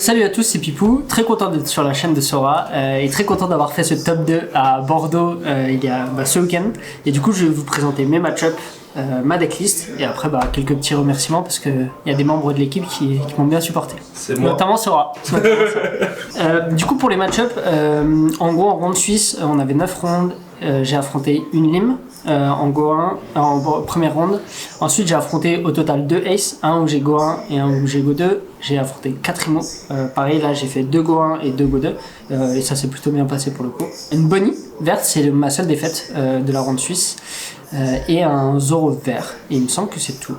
Salut à tous, c'est Pipou, très content d'être sur la chaîne de Sora et très content d'avoir fait ce top 2 à Bordeaux il y a ce week-end. Et du coup, je vais vous présenter mes match-ups, ma decklist et après quelques petits remerciements parce qu'il y a des membres de l'équipe qui m'ont bien supporté. C'est moi. Notamment Sora. Du coup, pour les match-ups, en gros, en ronde suisse, on avait 9 rondes. J'ai affronté une lime en Go 1 en première ronde. Ensuite j'ai affronté au total 2 aces, un où j'ai Go 1 et un où j'ai Go 2. J'ai affronté 4 IMO. Pareil là j'ai fait 2 Go 1 et 2 Go 2 et ça s'est plutôt bien passé pour le coup. Une Bonnie verte, c'est ma seule défaite de la ronde suisse et un Zoro vert. Et il me semble que c'est tout.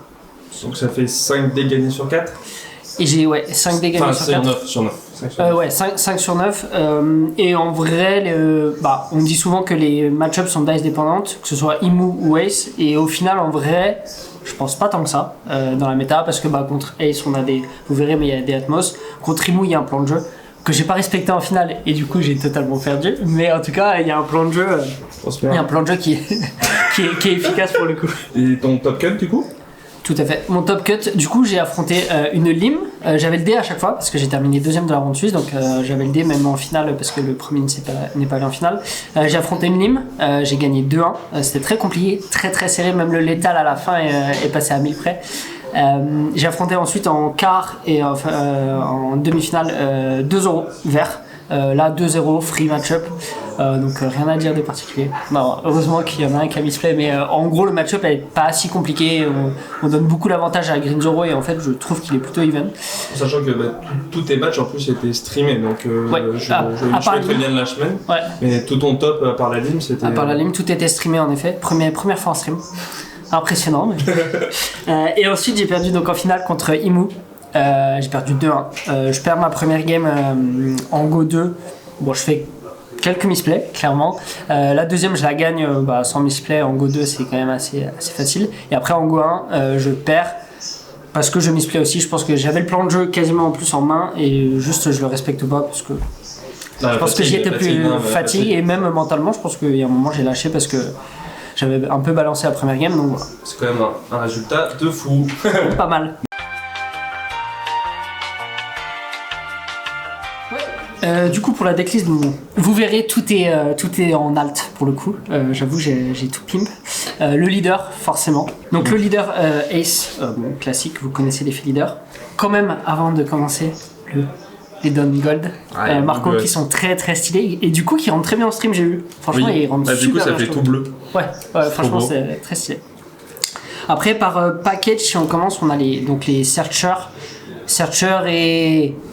Donc ça fait 5 dés gagnés sur 4. Et j'ai 5 dés gagnés sur 4. 9 sur 9. 5 sur 9. Et en vrai, on dit souvent que les match-ups sont dice dépendantes, que ce soit Imu ou Ace. Et au final, en vrai, je pense pas tant que ça dans la méta, parce que contre Ace, on a vous verrez, mais il y a des Atmos. Contre Imu, il y a un plan de jeu que j'ai pas respecté en finale, et du coup, j'ai totalement perdu. Mais en tout cas, il y a un plan de jeu, qui est efficace pour le coup. Et ton top cut du coup? Tout à fait. Mon top cut, du coup, j'ai affronté une lime. J'avais le dé à chaque fois parce que j'ai terminé deuxième de la ronde suisse, donc j'avais le dé même en finale parce que le premier n'est pas allé en finale. J'ai affronté une lime, j'ai gagné 2-1. C'était très compliqué, très serré, même le létal à la fin est passé à 1000 près. J'ai affronté ensuite en quart et en demi-finale 2-0 vert. Là 2-0 free match-up, donc rien à dire de particulier. Non, heureusement qu'il y en a un qui a misplay, mais en gros le match-up est pas si compliqué. On donne beaucoup l'avantage à Green Zoro et en fait je trouve qu'il est plutôt even. Sachant que tous tes matchs en plus étaient streamés, donc je mettrai bien de la semaine. Ouais. Mais tout ton top à part la lime c'était. À part la lime, tout était streamé en effet. Première fois en stream. Impressionnant. Mais... et ensuite j'ai perdu donc en finale contre Imu. J'ai perdu 2-1. Je perds ma première game en Go 2. Bon, je fais quelques misplays, clairement. La deuxième, je la gagne sans misplay. En Go 2, c'est quand même assez facile. Et après, en Go 1, je perds parce que je misplay aussi. Je pense que j'avais le plan de jeu quasiment en plus en main et juste je le respecte pas parce que je pense que j'y étais plus fatigue et même mentalement, je pense qu'il y a un moment, j'ai lâché parce que j'avais un peu balancé la première game. Donc voilà. C'est quand même un résultat de fou. Pas mal. Du coup pour la decklist, vous verrez tout est en alt pour le coup. J'avoue j'ai tout pimp. Le leader forcément. Donc le leader Ace, classique, vous connaissez l'effet leader. Quand même avant de commencer les Don Gold, Marco qui sont très stylés et du coup qui rentrent très bien en stream j'ai vu. Franchement ils rentrent super bien. Du coup ça fait tout bleu. Ouais franchement c'est très stylé. Après par package si on commence on a les Searcher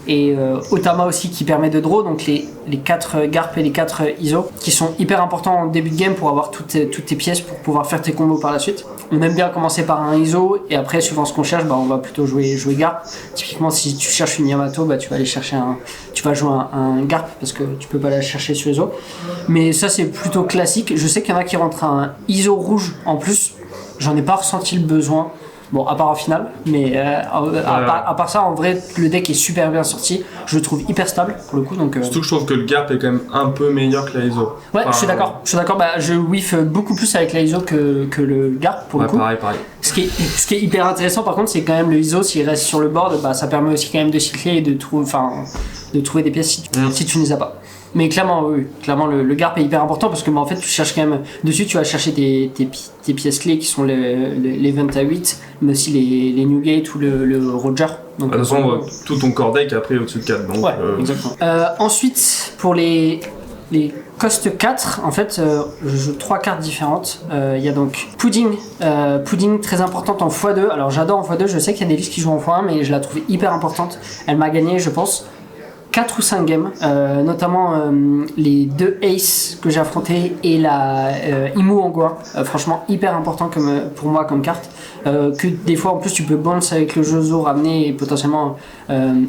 et Otama aussi qui permet de draw, donc les 4 Garp et les 4 ISO qui sont hyper importants en début de game pour avoir toutes tes pièces pour pouvoir faire tes combos par la suite. On aime bien commencer par un ISO et après suivant ce qu'on cherche on va plutôt jouer Garp. Typiquement si tu cherches une Yamato tu vas aller chercher tu vas jouer un Garp parce que tu peux pas la chercher sur ISO. Mais ça c'est plutôt classique. Je sais qu'il y en a qui rentrent un ISO rouge en plus, j'en ai pas ressenti le besoin. Bon, à part en finale, mais à part ça, en vrai, le deck est super bien sorti. Je le trouve hyper stable pour le coup. Donc, surtout que je trouve que le Garp est quand même un peu meilleur que la ISO. Ouais, je suis d'accord. Je whiff beaucoup plus avec la ISO que le Garp pour le coup. Pareil. Ce qui est hyper intéressant par contre, c'est quand même le ISO, s'il reste sur le board, ça permet aussi quand même de cycler et de trouver des pièces si tu ne les as pas. Mais clairement, oui, le Garp est hyper important parce que en fait tu cherches quand même dessus, tu vas chercher tes pièces clés qui sont les 20 à 8, mais aussi les Newgate ou le Roger. Donc, de toute façon, tout ton core deck après au-dessus de 4. Donc, ouais, exactement. Ensuite, pour les cost 4, en fait, je joue 3 cartes différentes. Il y a donc Pudding très importante en x2. Alors j'adore en x2, je sais qu'il y a des listes qui jouent en x1, mais je la trouve hyper importante. Elle m'a gagné, je pense, 4 ou 5 games, notamment les 2 Ace que j'ai affrontés et la Imu en Go 1. Franchement hyper important pour moi comme carte, que des fois en plus tu peux bounce avec le jeu Zo, ramener et potentiellement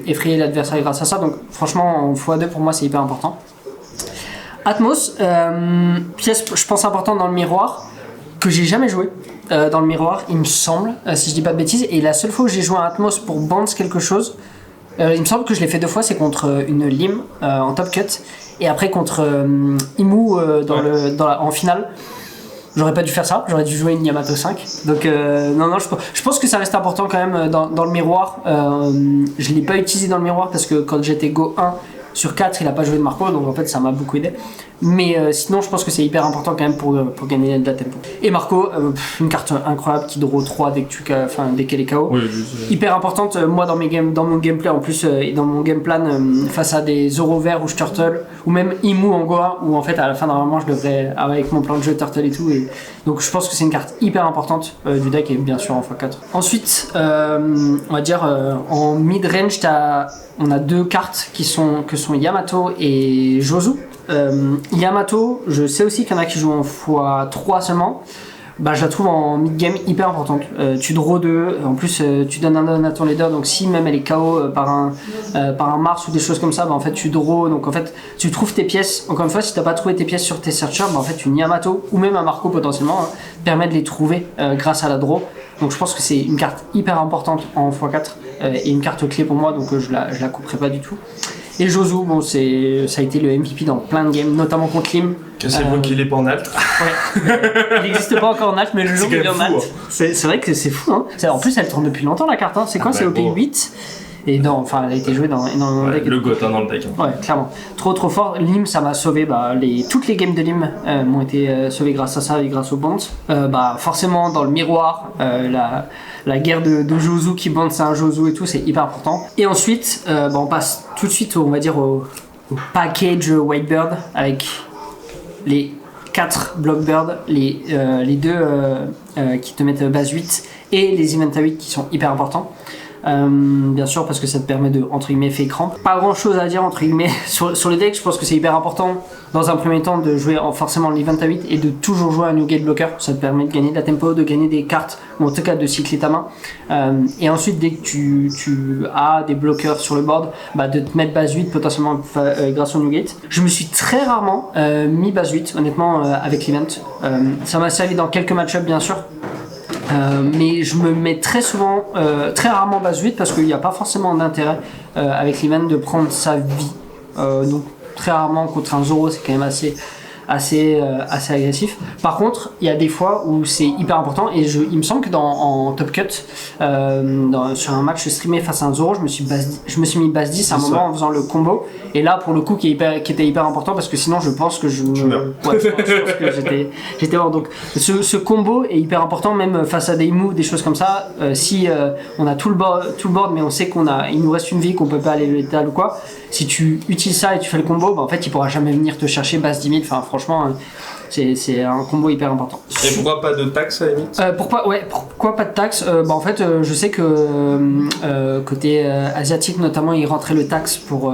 effrayer l'adversaire grâce à ça, donc franchement en x2 pour moi c'est hyper important. Atmos, pièce je pense importante dans le miroir, que j'ai jamais joué dans le miroir il me semble, si je dis pas de bêtises, et la seule fois où j'ai joué un Atmos pour bounce quelque chose, il me semble que je l'ai fait 2 fois, c'est contre une lime en top cut et après contre Imu en finale. J'aurais pas dû faire ça, j'aurais dû jouer une Yamato 5. Donc non, je pense que ça reste important quand même dans le miroir. Je l'ai pas utilisé dans le miroir parce que quand j'étais Go 1 sur 4, il a pas joué de Marco, donc en fait ça m'a beaucoup aidé. Mais sinon, je pense que c'est hyper important quand même pour gagner de la tempo. Et Marco, une carte incroyable qui draw 3 dès qu'elle est KO. Oui, hyper importante, moi dans mon gameplay en plus, et dans mon game plan, face à des Zoro verts ou Turtle, ou même Imu en Goa, où en fait à la fin normalement je devrais, avec mon plan de jeu Turtle et tout. Et donc je pense que c'est une carte hyper importante du deck, et bien sûr en x4. Ensuite, on va dire en mid-range, on a 2 cartes que sont Yamato et Jozu. Yamato, je sais aussi qu'il y en a qui jouent en x3 seulement. Bah, je la trouve en mid-game hyper importante. Tu draw 2, en plus tu donnes un don à ton leader, donc si même elle est KO par un Mars ou des choses comme ça, bah, en fait tu draw, donc en fait tu trouves tes pièces. Encore une fois, si tu n'as pas trouvé tes pièces sur tes searchers, bah, en fait une Yamato ou même un Marco potentiellement permet de les trouver grâce à la draw. Donc je pense que c'est une carte hyper importante en x4 et une carte clé pour moi, donc je la couperai pas du tout. Et Jozu, bon, ça a été le MVP dans plein de games, notamment contre Lim. Cassez-vous qu'il est pas en alt. Ouais. Il n'existe pas encore en alt, mais le jour où il est en alt. C'est vrai que c'est fou, hein. En plus, elle tourne depuis longtemps la carte, hein. C'est quoi, c'est OP8 et elle a été jouée dans énormément de decks. Le GOAT dans le deck. Ouais, clairement. Trop fort. Lim, ça m'a sauvé. Toutes les games de Lim m'ont été sauvées grâce à ça et grâce au Bond. Forcément, dans le miroir, la guerre de Jozu qui bande, c'est un Jozu et tout, c'est hyper important. Et ensuite, on passe tout de suite, on va dire, au package Whitebird avec les 4 Blockbird, les 2 qui te mettent base 8 et les events à 8 qui sont hyper importants. Bien sûr, parce que ça te permet de, entre guillemets, fake ramp. Pas grand chose à dire, entre guillemets, sur les decks. Je pense que c'est hyper important dans un premier temps de jouer forcément l'event à 8 et de toujours jouer un New Gate Blocker. Ça te permet de gagner de la tempo, de gagner des cartes, ou en tout cas de cycler ta main. Et ensuite, dès que tu as des bloqueurs sur le board, de te mettre base 8 potentiellement grâce au New Gate. Je me suis très rarement mis base 8, honnêtement, avec l'event. Ça m'a servi dans quelques match-ups, bien sûr. Mais je me mets très rarement base 8 parce qu'il n'y a pas forcément d'intérêt avec l'event de prendre sa vie. Donc très rarement contre un Zoro, c'est quand même assez agressif. Par contre, il y a des fois où c'est hyper important et il me semble que en Top Cut, sur un match streamé face à un Zoro, je me suis mis base 10 à un moment en faisant le combo. Et là, pour le coup, qui était hyper important parce que sinon, je pense que je pense que j'étais hors. Donc, ce combo est hyper important, même face à des moves, des choses comme ça. Si on a tout le board, mais on sait il nous reste une vie, qu'on peut pas aller létal ou quoi. Si tu utilises ça et tu fais le combo, en fait, il pourra jamais venir te chercher base 10 000. Enfin, franchement, c'est un combo hyper important. Et pourquoi pas de taxe à la limite pourquoi pas de taxe en fait, je sais que côté asiatique, notamment, il rentrait le taxe pour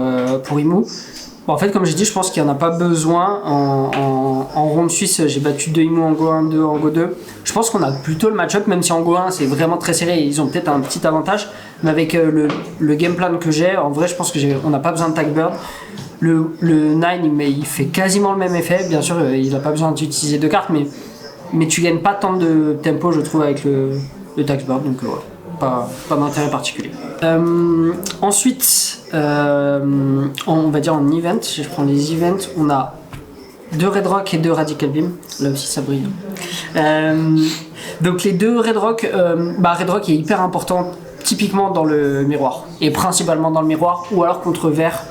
Imu. En fait, comme j'ai dit, je pense qu'il n'y en a pas besoin. En ronde suisse, j'ai battu 2 Imu en Go 1, 2 en Go 2. Je pense qu'on a plutôt le match-up, même si en Go 1, c'est vraiment très serré et ils ont peut-être un petit avantage. Mais avec le game plan que j'ai, en vrai, je pense qu'on n'a pas besoin de tag bird. Le 9, il fait quasiment le même effet. Bien sûr, il n'a pas besoin d'utiliser 2 cartes, mais tu gagnes pas tant de tempo, je trouve, avec le tax bird. Donc, pas d'intérêt particulier. Ensuite, on va dire en event, si je prends les events, on a 2 Red Rock et 2 Radical Beam. Là aussi, ça brille. Donc les 2 Red Rock, Red Rock est hyper important typiquement dans le miroir, et principalement dans le miroir, ou alors contre vert.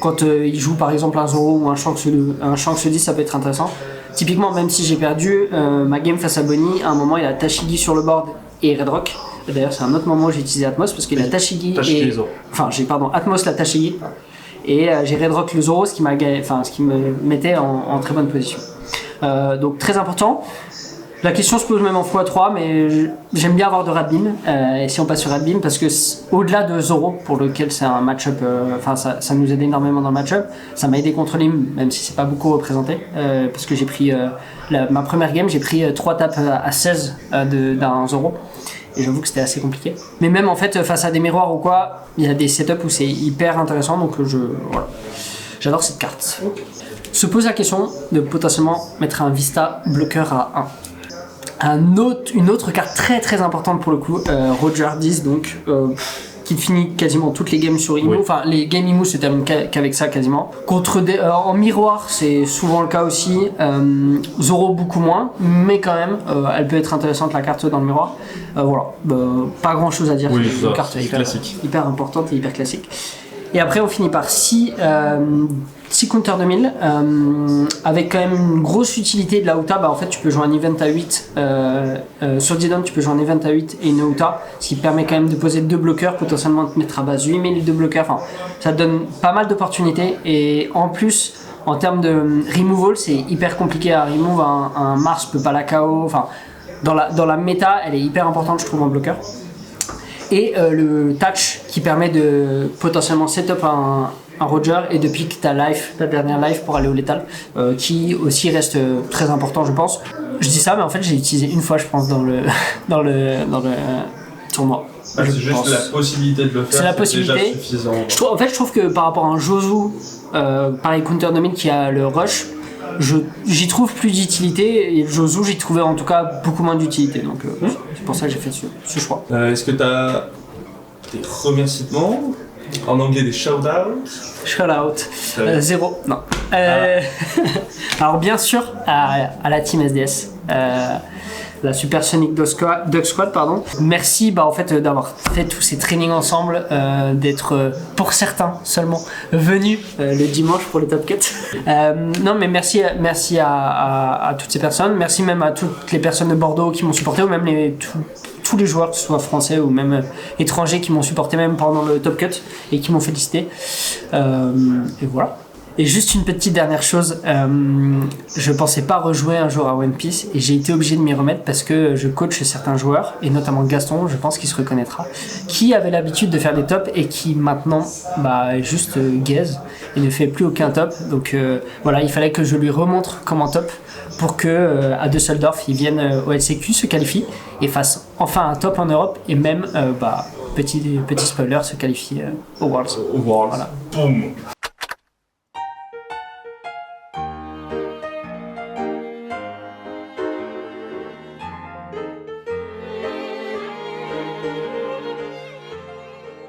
Quand il joue par exemple un Zoro ou un Shanks 10, ça peut être intéressant. Typiquement, même si j'ai perdu ma game face à Bonnie, à un moment il a Tashigi sur le board et Red Rock. D'ailleurs, c'est un autre moment où j'ai utilisé Atmos parce qu'il a Tashigi et... Enfin, Atmos la Tashigi et j'ai Red Rock le Zoro, ce qui me mettait en très bonne position. Donc très important. La question se pose même en x3, mais j'aime bien avoir de Radbeam, et si on passe sur Radbeam, parce que au-delà de Zoro, pour lequel c'est un match-up, ça nous aide énormément dans le match-up, ça m'a aidé contre Lim, même si c'est pas beaucoup représenté, parce que j'ai pris, ma première game, j'ai pris 3 tapes à 16 d'un Zoro, et j'avoue que c'était assez compliqué. Mais même en fait, face à des miroirs ou quoi, il y a des setups où c'est hyper intéressant, donc voilà. J'adore cette carte. Se pose la question de potentiellement mettre un Vista bloqueur à 1. Une autre carte très très importante pour le coup, Roger 10, donc qui te finit quasiment toutes les games sur Imo. Enfin, les games Imo se terminent qu'avec ça quasiment. En miroir, c'est souvent le cas aussi. Zoro beaucoup moins, mais quand même, elle peut être intéressante la carte dans le miroir. Voilà, pas grand chose à dire. Oui, c'est une carte hyper importante et hyper classique. Et après, on finit par 6 Counter 2000 avec quand même une grosse utilité de la Uta. En fait, tu peux jouer un event à 8 sur Didon, tu peux jouer un event à 8 et une Uta, ce qui permet quand même de poser 2 bloqueurs, potentiellement te mettre à base 8000 de bloqueurs. Enfin, ça te donne pas mal d'opportunités et en plus, en termes de removal, c'est hyper compliqué à remove. Un Mars peut pas la KO. Enfin, dans la méta, elle est hyper importante, je trouve, en bloqueur. Et le touch qui permet de potentiellement setup un Roger et de pick ta dernière life pour aller au létal, qui aussi reste très important, je pense. Je dis ça, mais en fait, j'ai utilisé une fois, je pense, dans le tournoi. C'est juste la possibilité de le faire, c'est la possibilité. Déjà suffisant. Je trouve que par rapport à un Josu, pareil Counter 2000 qui a le rush, j'y trouve plus d'utilité, et le Josu, j'y trouvais en tout cas beaucoup moins d'utilité. Donc c'est pour ça que j'ai fait ce choix. Est-ce que tu as des remerciements? En anglais, des shout-outs? Shout-out. 0. Non. Alors, bien sûr, à la team SDS. La Supersonic Dog Squad, pardon. Merci en fait, d'avoir fait tous ces trainings ensemble, d'être, pour certains seulement, venus le dimanche pour le Top Cut. Non, mais merci à toutes ces personnes. Merci même à toutes les personnes de Bordeaux qui m'ont supporté, ou même tous les joueurs, que ce soit français ou même étrangers, qui m'ont supporté même pendant le Top Cut et qui m'ont félicité. Et voilà. Et juste une petite dernière chose, je pensais pas rejouer un jour à One Piece et j'ai été obligé de m'y remettre parce que je coach certains joueurs, et notamment Gaston, je pense qu'il se reconnaîtra, qui avait l'habitude de faire des tops et qui maintenant juste gaze et ne fait plus aucun top. Donc voilà, il fallait que je lui remontre comment top pour que à Düsseldorf il vienne au LCQ, se qualifie et fasse enfin un top en Europe, et même petit spoiler, se qualifie au Worlds. Voilà. Boum.